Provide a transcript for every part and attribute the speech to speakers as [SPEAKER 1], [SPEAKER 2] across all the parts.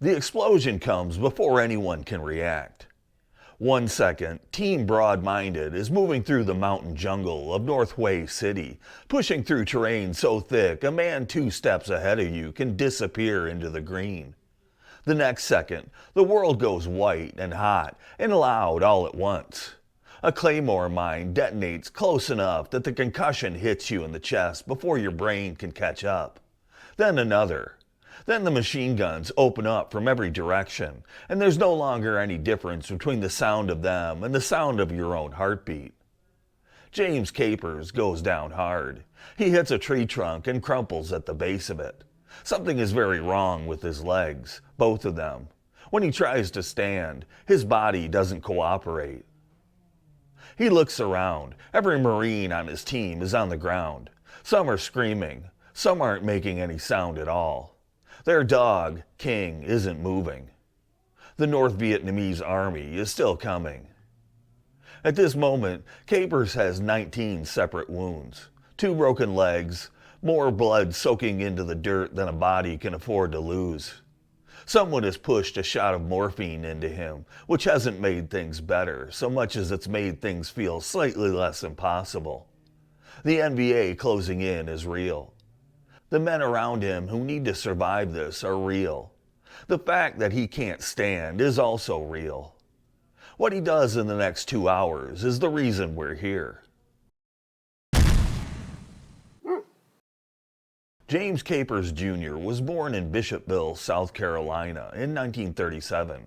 [SPEAKER 1] The explosion comes before anyone can react. 1 second, Team Broad-Minded is moving through the mountain jungle of North Hue City, pushing through terrain so thick a man 2 steps ahead of you can disappear into the green. The next second, the world goes white and hot and loud all at once. A claymore mine detonates close enough that the concussion hits you in the chest before your brain can catch up. Then another. Then the machine guns open up from every direction, and there's no longer any difference between the sound of them and the sound of your own heartbeat. James Capers goes down hard. He hits a tree trunk and crumples at the base of it. Something is very wrong with his legs, both of them. When he tries to stand, his body doesn't cooperate. He looks around. Every Marine on his team is on the ground. Some are screaming. Some aren't making any sound at all. Their dog, King, isn't moving. The North Vietnamese army is still coming. At this moment, Capers has 19 separate wounds, 2 broken legs, more blood soaking into the dirt than a body can afford to lose. Someone has pushed a shot of morphine into him, which hasn't made things better so much as it's made things feel slightly less impossible. The NVA closing in is real. The men around him who need to survive this are real. The fact that he can't stand is also real. What he does in the next 2 hours is the reason we're here. James Capers Jr. was born in Bishopville, South Carolina in 1937,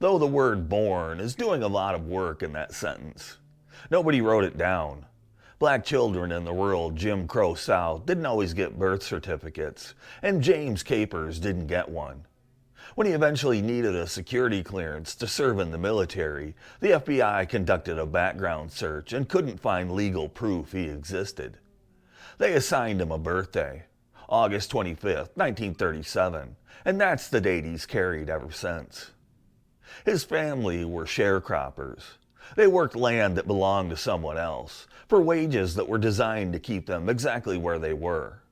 [SPEAKER 1] though the word born is doing a lot of work in that sentence. Nobody wrote it down. Black children in the rural Jim Crow South didn't always get birth certificates, and James Capers didn't get one. When he eventually needed a security clearance to serve in the military, the FBI conducted a background search and couldn't find legal proof he existed. They assigned him a birthday, August 25, 1937, and that's the date he's carried ever since. His family were sharecroppers. They worked land that belonged to someone else, for wages that were designed to keep them exactly where they were.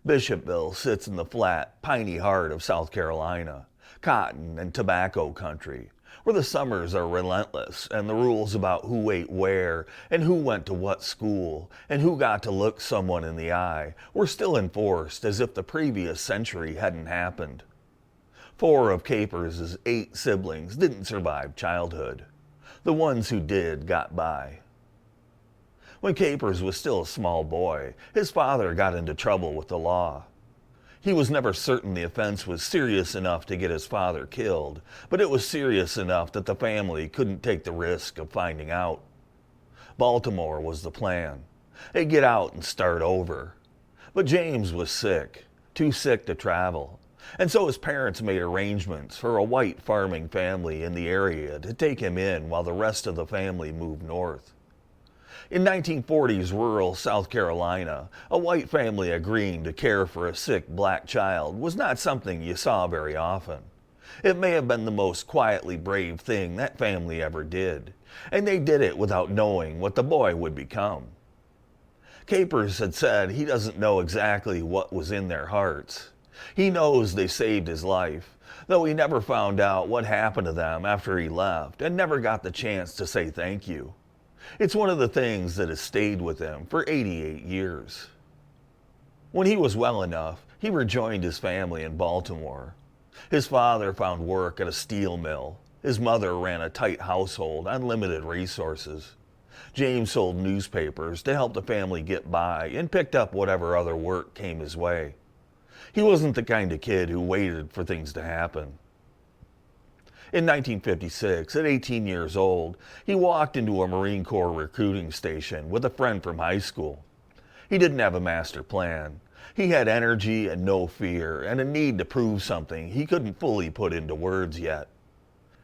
[SPEAKER 1] Bishopville sits in the flat, piney heart of South Carolina, cotton and tobacco country, where the summers are relentless and the rules about who ate where and who went to what school and who got to look someone in the eye were still enforced as if the previous century hadn't happened. 4 of Capers' 8 siblings didn't survive childhood. The ones who did got by. When Capers was still a small boy, his father got into trouble with the law. He was never certain the offense was serious enough to get his father killed, but it was serious enough that the family couldn't take the risk of finding out. Baltimore was the plan. They'd get out and start over. But James was sick, too sick to travel, and so his parents made arrangements for a white farming family in the area to take him in while the rest of the family moved north. In 1940s rural South Carolina, a white family agreeing to care for a sick black child was not something you saw very often. It may have been the most quietly brave thing that family ever did, and they did it without knowing what the boy would become. Capers had said he doesn't know exactly what was in their hearts. He knows they saved his life, though he never found out what happened to them after he left and never got the chance to say thank you. It's one of the things that has stayed with him for 88 years. When he was well enough, he rejoined his family in Baltimore. His father found work at a steel mill. His mother ran a tight household on limited resources. James sold newspapers to help the family get by and picked up whatever other work came his way. He wasn't the kind of kid who waited for things to happen. In 1956, at 18 years old, he walked into a Marine Corps recruiting station with a friend from high school. He didn't have a master plan. He had energy and no fear, and a need to prove something he couldn't fully put into words yet.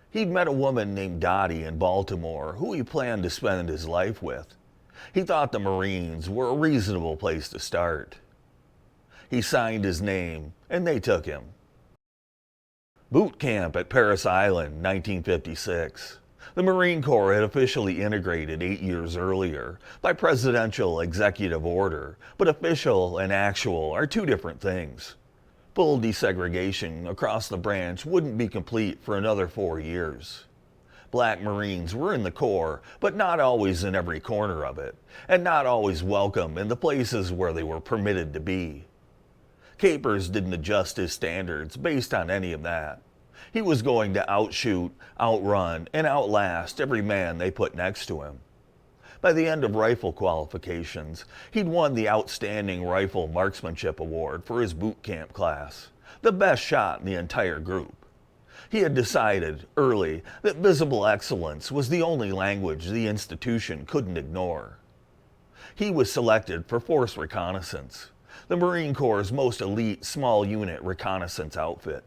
[SPEAKER 1] He'd met a woman named Dottie in Baltimore who he planned to spend his life with. He thought the Marines were a reasonable place to start. He signed his name, and they took him. Boot camp at Parris Island, 1956. The Marine Corps had officially integrated 8 years earlier by presidential executive order, but official and actual are 2 different things. Full desegregation across the branch wouldn't be complete for another 4 years. Black Marines were in the Corps, but not always in every corner of it, and not always welcome in the places where they were permitted to be. Capers didn't adjust his standards based on any of that. He was going to outshoot, outrun, and outlast every man they put next to him. By the end of rifle qualifications, he'd won the Outstanding Rifle Marksmanship Award for his boot camp class, the best shot in the entire group. He had decided early that visible excellence was the only language the institution couldn't ignore. He was selected for Force Reconnaissance, the Marine Corps' most elite small unit reconnaissance outfit.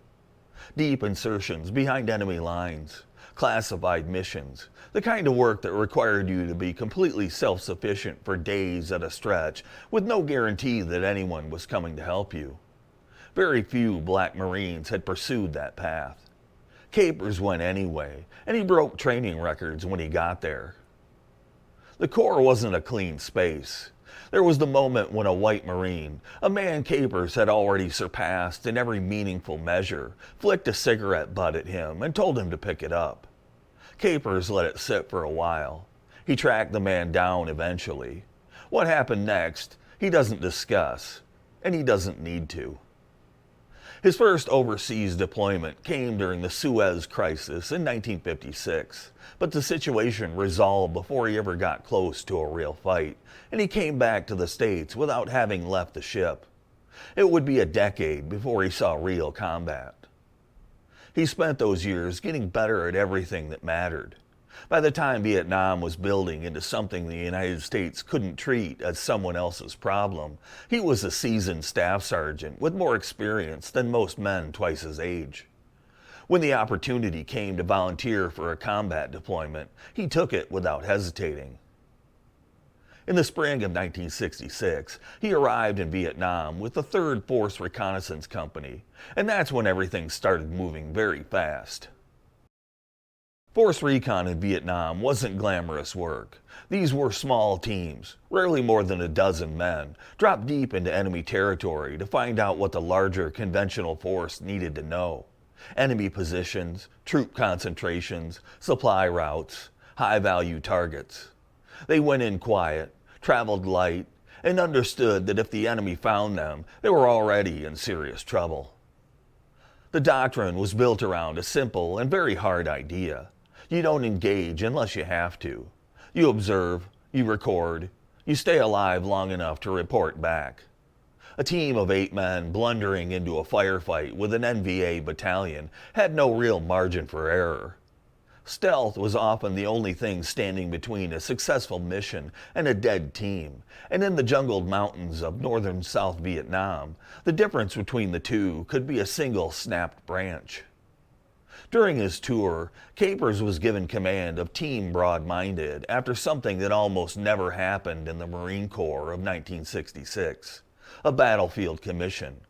[SPEAKER 1] Deep insertions behind enemy lines, classified missions, the kind of work that required you to be completely self-sufficient for days at a stretch with no guarantee that anyone was coming to help you. Very few Black Marines had pursued that path. Capers went anyway, and he broke training records when he got there. The Corps wasn't a clean space. There was the moment when a white Marine, a man Capers had already surpassed in every meaningful measure, flicked a cigarette butt at him and told him to pick it up. Capers let it sit for a while. He tracked the man down eventually. What happened next, he doesn't discuss, and he doesn't need to. His first overseas deployment came during the Suez Crisis in 1956, but the situation resolved before he ever got close to a real fight, and he came back to the States without having left the ship. It would be a decade before he saw real combat. He spent those years getting better at everything that mattered. By the time Vietnam was building into something the United States couldn't treat as someone else's problem, he was a seasoned staff sergeant with more experience than most men twice his age. When the opportunity came to volunteer for a combat deployment, he took it without hesitating. In the spring of 1966, he arrived in Vietnam with the 3rd Force Reconnaissance Company, and that's when everything started moving very fast. Force Recon in Vietnam wasn't glamorous work. These were small teams, rarely more than a dozen men, dropped deep into enemy territory to find out what the larger conventional force needed to know. Enemy positions, troop concentrations, supply routes, high-value targets. They went in quiet, traveled light, and understood that if the enemy found them, they were already in serious trouble. The doctrine was built around a simple and very hard idea. You don't engage unless you have to. You observe, you record, you stay alive long enough to report back. A team of 8 men blundering into a firefight with an NVA battalion had no real margin for error. Stealth was often the only thing standing between a successful mission and a dead team, and in the jungled mountains of northern South Vietnam, the difference between the two could be a single snapped branch. During his tour, Capers was given command of Team Broad-Minded after something that almost never happened in the Marine Corps of 1966, a battlefield commission.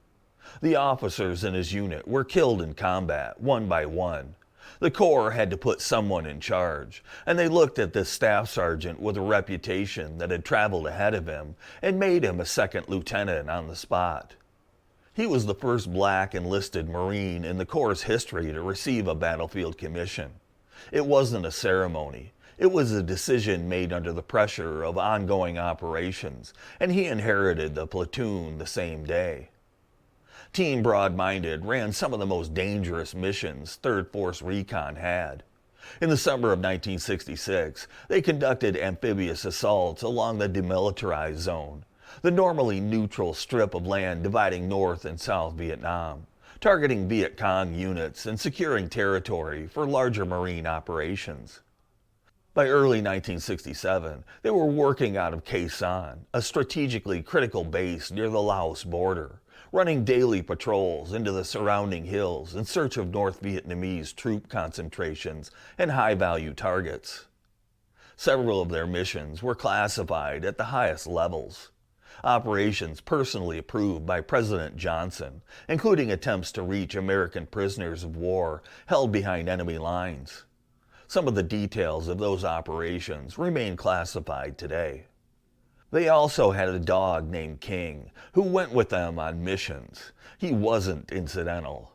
[SPEAKER 1] The officers in his unit were killed in combat, one by one. The Corps had to put someone in charge, and they looked at this staff sergeant with a reputation that had traveled ahead of him and made him a 2nd lieutenant on the spot. He was the first black enlisted Marine in the Corps' history to receive a battlefield commission. It wasn't a ceremony. It was a decision made under the pressure of ongoing operations, and he inherited the platoon the same day. Team Broad-Minded ran some of the most dangerous missions 3rd Force Recon had. In the summer of 1966, they conducted amphibious assaults along the demilitarized zone, the normally neutral strip of land dividing North and South Vietnam, targeting Viet Cong units and securing territory for larger Marine operations. By early 1967, they were working out of Khe Sanh, a strategically critical base near the Laos border, running daily patrols into the surrounding hills in search of North Vietnamese troop concentrations and high-value targets. Several of their missions were classified at the highest levels. Operations personally approved by President Johnson, including attempts to reach American prisoners of war held behind enemy lines. Some of the details of those operations remain classified today. They also had a dog named King who went with them on missions. He wasn't incidental.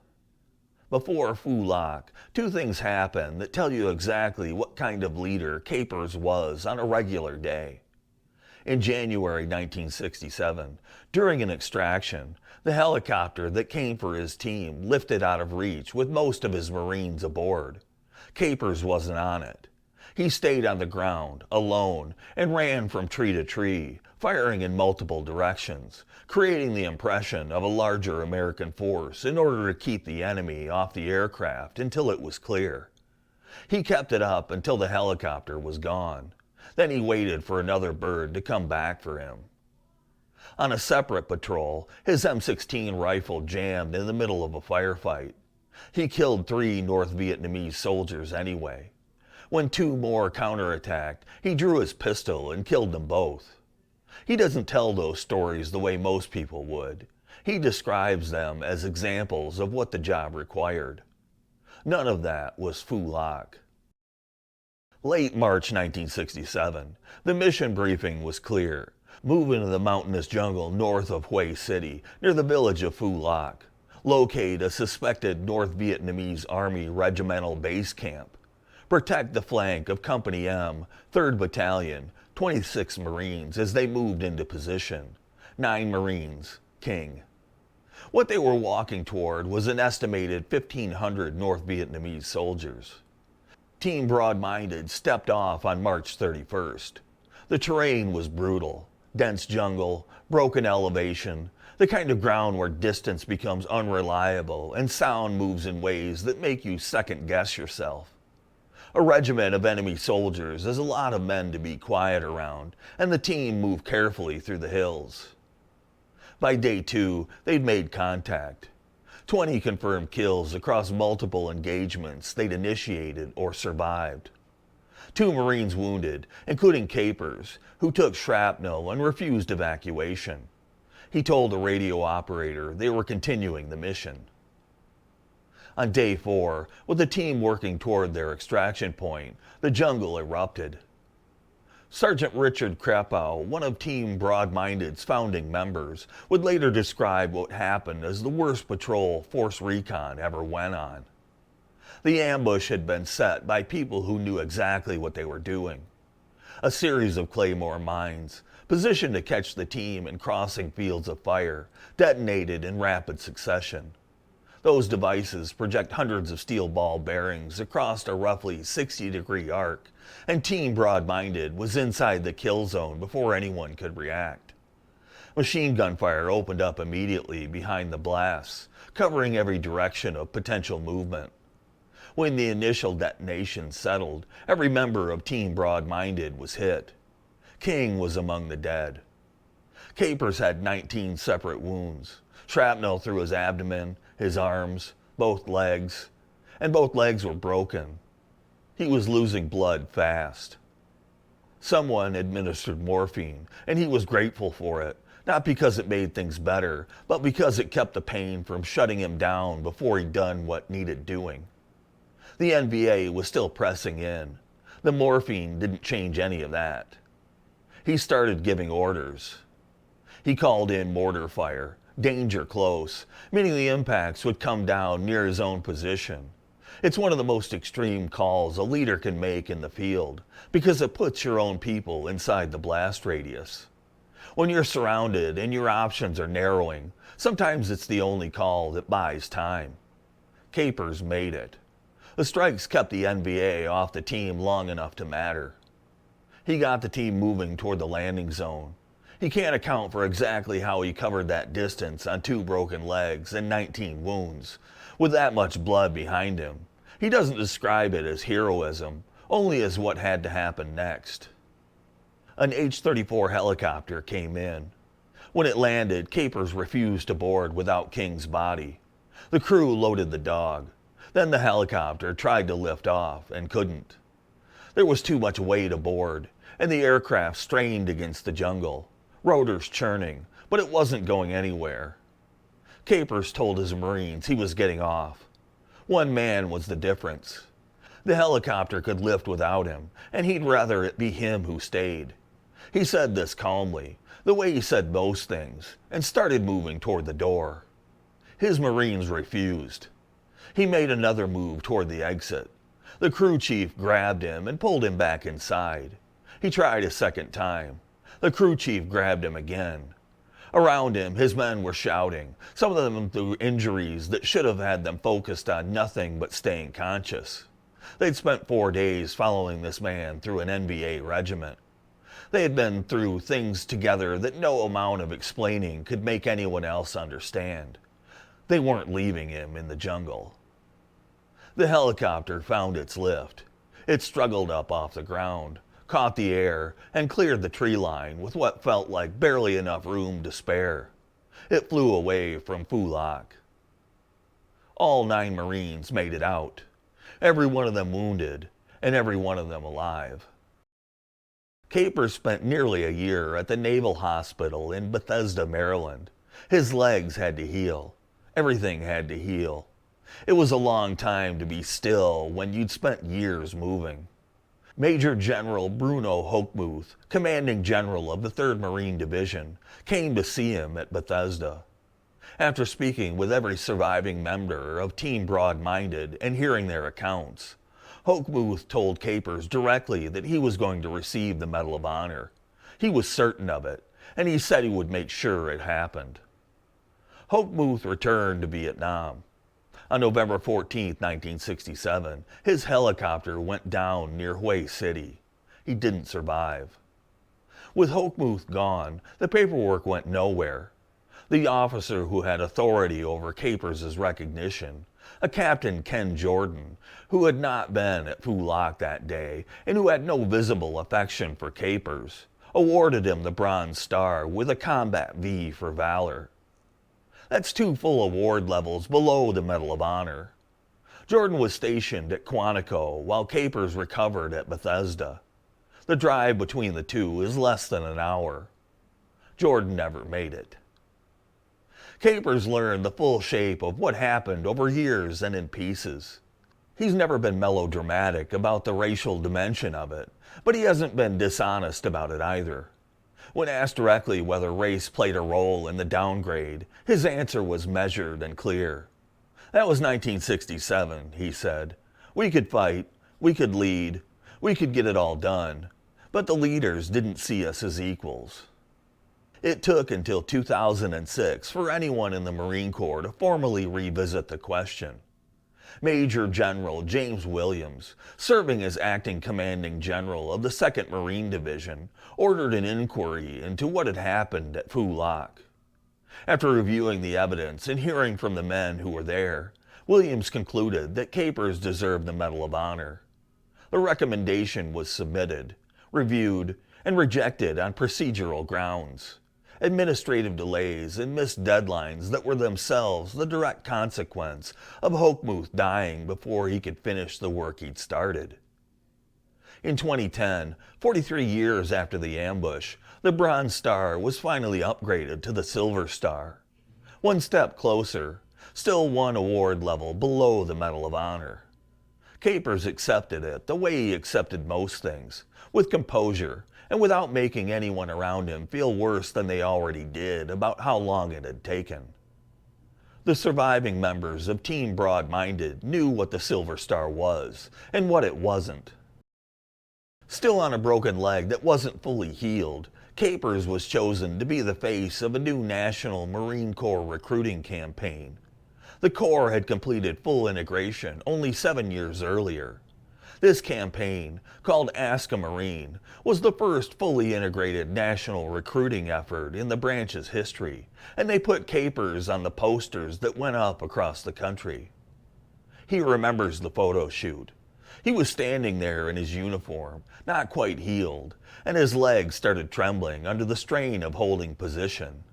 [SPEAKER 1] Before Phu Loc, two things happen that tell you exactly what kind of leader Capers was on a regular day. In January 1967, during an extraction, the helicopter that came for his team lifted out of reach with most of his Marines aboard. Capers wasn't on it. He stayed on the ground, alone, and ran from tree to tree, firing in multiple directions, creating the impression of a larger American force in order to keep the enemy off the aircraft until it was clear. He kept it up until the helicopter was gone. Then he waited for another bird to come back for him. On a separate patrol, his M16 rifle jammed in the middle of a firefight. He killed 3 North Vietnamese soldiers anyway. When 2 more counterattacked, he drew his pistol and killed them both. He doesn't tell those stories the way most people would. He describes them as examples of what the job required. None of that was Phu Loc. Late March 1967, the mission briefing was clear. Move into the mountainous jungle north of Hue City, near the village of Phu Loc. Locate a suspected North Vietnamese Army regimental base camp. Protect the flank of Company M, 3rd Battalion, 26 Marines as they moved into position. 9 Marines, King. What they were walking toward was an estimated 1,500 North Vietnamese soldiers. Team Broad-Minded stepped off on March 31st. The terrain was brutal. Dense jungle, broken elevation, the kind of ground where distance becomes unreliable and sound moves in ways that make you second-guess yourself. A regiment of enemy soldiers is a lot of men to be quiet around, and the team moved carefully through the hills. By day 2, they'd made contact. 20 confirmed kills across multiple engagements they'd initiated or survived. 2 Marines wounded, including Capers, who took shrapnel and refused evacuation. He told a radio operator they were continuing the mission. On day 4, with the team working toward their extraction point, the jungle erupted. Sergeant Richard Krepow, one of Team Broad-Minded's founding members, would later describe what happened as the worst patrol Force Recon ever went on. The ambush had been set by people who knew exactly what they were doing. A series of claymore mines, positioned to catch the team in crossing fields of fire, detonated in rapid succession. Those devices project hundreds of steel ball bearings across a roughly 60-degree arc, and Team Broad-Minded was inside the kill zone before anyone could react. Machine gun fire opened up immediately behind the blasts, covering every direction of potential movement. When the initial detonation settled, every member of Team Broad-Minded was hit. King was among the dead. Capers had 19 separate wounds, shrapnel through his abdomen, his arms, both legs, and both legs were broken. He was losing blood fast. Someone administered morphine, and he was grateful for it, not because it made things better, but because it kept the pain from shutting him down before he'd done what needed doing. The NVA was still pressing in. The morphine didn't change any of that. He started giving orders. He called in mortar fire, danger close, meaning the impacts would come down near his own position. It's one of the most extreme calls a leader can make in the field because it puts your own people inside the blast radius. When you're surrounded and your options are narrowing, sometimes it's the only call that buys time. Capers made it. The strikes kept the NVA off the team long enough to matter. He got the team moving toward the landing zone. He can't account for exactly how he covered that distance on 2 broken legs and 19 wounds, with that much blood behind him. He doesn't describe it as heroism, only as what had to happen next. An H-34 helicopter came in. When it landed, Capers refused to board without King's body. The crew loaded the dog. Then the helicopter tried to lift off and couldn't. There was too much weight aboard, and the aircraft strained against the jungle, rotors churning, but it wasn't going anywhere. Capers told his Marines he was getting off. 1 man was the difference. The helicopter could lift without him, and he'd rather it be him who stayed. He said this calmly, the way he said most things, and started moving toward the door. His Marines refused. He made another move toward the exit. The crew chief grabbed him and pulled him back inside. He tried a second time. The crew chief grabbed him again. Around him, his men were shouting, some of them through injuries that should have had them focused on nothing but staying conscious. They'd spent 4 days following this man through an NVA regiment. They had been through things together that no amount of explaining could make anyone else understand. They weren't leaving him in the jungle. The helicopter found its lift. It struggled up off the ground, caught the air, and cleared the tree line with what felt like barely enough room to spare. It flew away from Phu Loc. All 9 Marines made it out, every one of them wounded, and every one of them alive. Capers spent nearly a year at the Naval Hospital in Bethesda, Maryland. His legs had to heal. Everything had to heal. It was a long time to be still when you'd spent years moving. Major General Bruno Hochmuth, commanding general of the 3rd Marine Division, came to see him at Bethesda. After speaking with every surviving member of Team Broad-Minded and hearing their accounts, Hochmuth told Capers directly that he was going to receive the Medal of Honor. He was certain of it, and he said he would make sure it happened. Hochmuth returned to Vietnam. On November 14, 1967, his helicopter went down near Hue City. He didn't survive. With Hochmuth gone, the paperwork went nowhere. The officer who had authority over Capers' recognition, a Captain Ken Jordan, who had not been at Phu Loc that day and who had no visible affection for Capers, awarded him the Bronze Star with a Combat V for valor. That's 2 full award levels below the Medal of Honor. Jordan was stationed at Quantico while Capers recovered at Bethesda. The drive between the two is less than an hour. Jordan never made it. Capers learned the full shape of what happened over years and in pieces. He's never been melodramatic about the racial dimension of it, but he hasn't been dishonest about it either. When asked directly whether race played a role in the downgrade, his answer was measured and clear. That was 1967, he said. We could fight, we could lead, we could get it all done, but the leaders didn't see us as equals. It took until 2006 for anyone in the Marine Corps to formally revisit the question. Major General James Williams, serving as acting commanding general of the 2nd Marine Division, ordered an inquiry into what had happened at Phu Loc. After reviewing the evidence and hearing from the men who were there, Williams concluded that Capers deserved the Medal of Honor. The recommendation was submitted, reviewed, and rejected on procedural grounds. Administrative delays and missed deadlines that were themselves the direct consequence of Hochmuth dying before he could finish the work he'd started. In 2010, 43 years after the ambush, the Bronze Star was finally upgraded to the Silver Star. One step closer, still 1 award level below the Medal of Honor. Capers accepted it the way he accepted most things, with composure, and without making anyone around him feel worse than they already did about how long it had taken. The surviving members of Team Broad-Minded knew what the Silver Star was, and what it wasn't. Still on a broken leg that wasn't fully healed, Capers was chosen to be the face of a new National Marine Corps recruiting campaign. The Corps had completed full integration only 7 years earlier. This campaign, called Ask a Marine, was the first fully integrated national recruiting effort in the branch's history, and they put Capers on the posters that went up across the country. He remembers the photo shoot. He was standing there in his uniform, not quite healed, and his legs started trembling under the strain of holding position.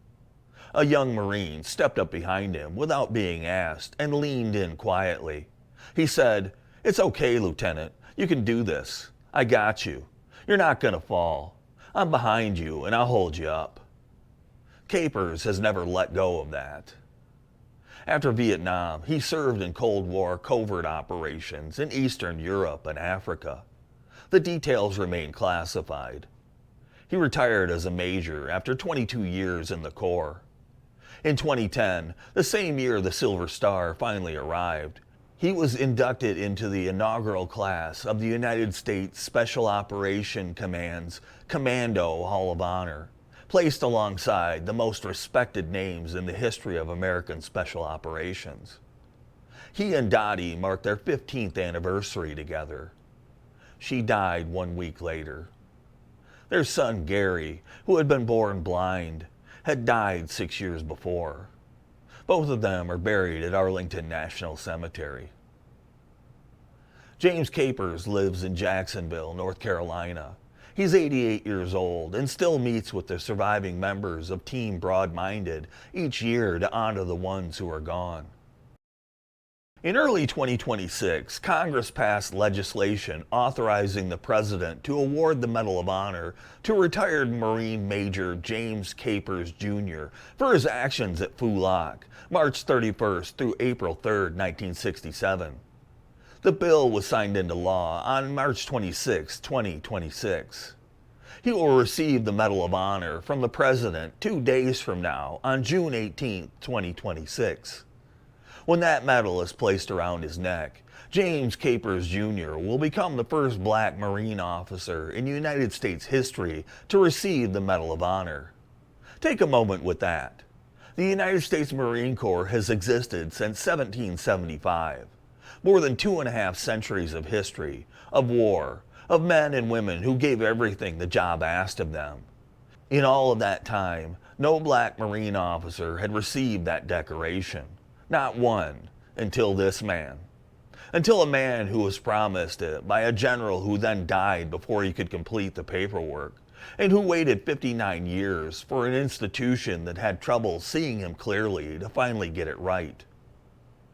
[SPEAKER 1] A young Marine stepped up behind him without being asked and leaned in quietly. He said, "It's okay, Lieutenant. You can do this. I got you. You're not going to fall. I'm behind you and I'll hold you up." Capers has never let go of that. After Vietnam, he served in Cold War covert operations in Eastern Europe and Africa. The details remain classified. He retired as a major after 22 years in the Corps. In 2010, the same year the Silver Star finally arrived, he was inducted into the inaugural class of the United States Special Operation Command's Commando Hall of Honor, placed alongside the most respected names in the history of American special operations. He and Dottie marked their 15th anniversary together. She died 1 week later. Their son Gary, who had been born blind, had died 6 years before. Both of them are buried at Arlington National Cemetery. James Capers lives in Jacksonville, North Carolina. He's 88 years old and still meets with the surviving members of Team Broad-Minded each year to honor the ones who are gone. In early 2026, Congress passed legislation authorizing the President to award the Medal of Honor to retired Marine Major James Capers, Jr. for his actions at Phu Loc, March 31st through April 3rd, 1967. The bill was signed into law on March 26, 2026. He will receive the Medal of Honor from the President 2 days from now on June 18, 2026. When that medal is placed around his neck, James Capers Jr. will become the first black Marine officer in United States history to receive the Medal of Honor. Take a moment with that. The United States Marine Corps has existed since 1775. More than 2.5 centuries of history, of war, of men and women who gave everything the job asked of them. In all of that time, no black Marine officer had received that decoration. Not one, until this man. Until a man who was promised it by a general who then died before he could complete the paperwork, and who waited 59 years for an institution that had trouble seeing him clearly to finally get it right.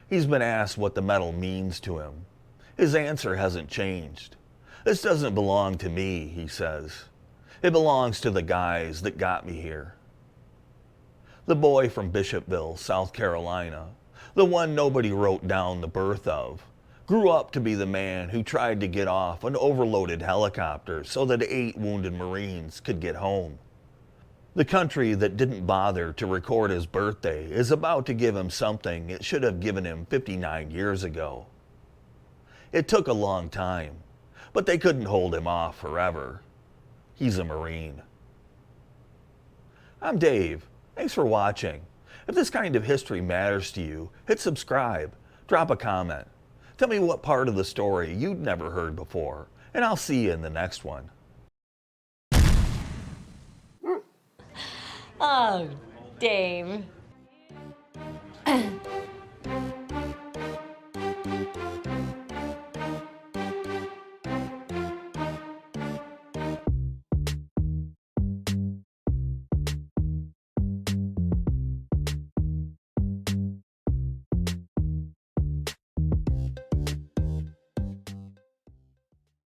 [SPEAKER 1] He's been asked what the medal means to him. His answer hasn't changed. This doesn't belong to me, he says. It belongs to the guys that got me here. The boy from Bishopville, South Carolina, the one nobody wrote down the birth of, grew up to be the man who tried to get off an overloaded helicopter so that 8 wounded Marines could get home. The country that didn't bother to record his birthday is about to give him something it should have given him 59 years ago. It took a long time, but they couldn't hold him off forever. He's a Marine. I'm Dave. Thanks for watching. If this kind of history matters to you, hit subscribe, drop a comment. Tell me what part of the story you'd never heard before, and I'll see you in the next one.
[SPEAKER 2] Oh, Dave.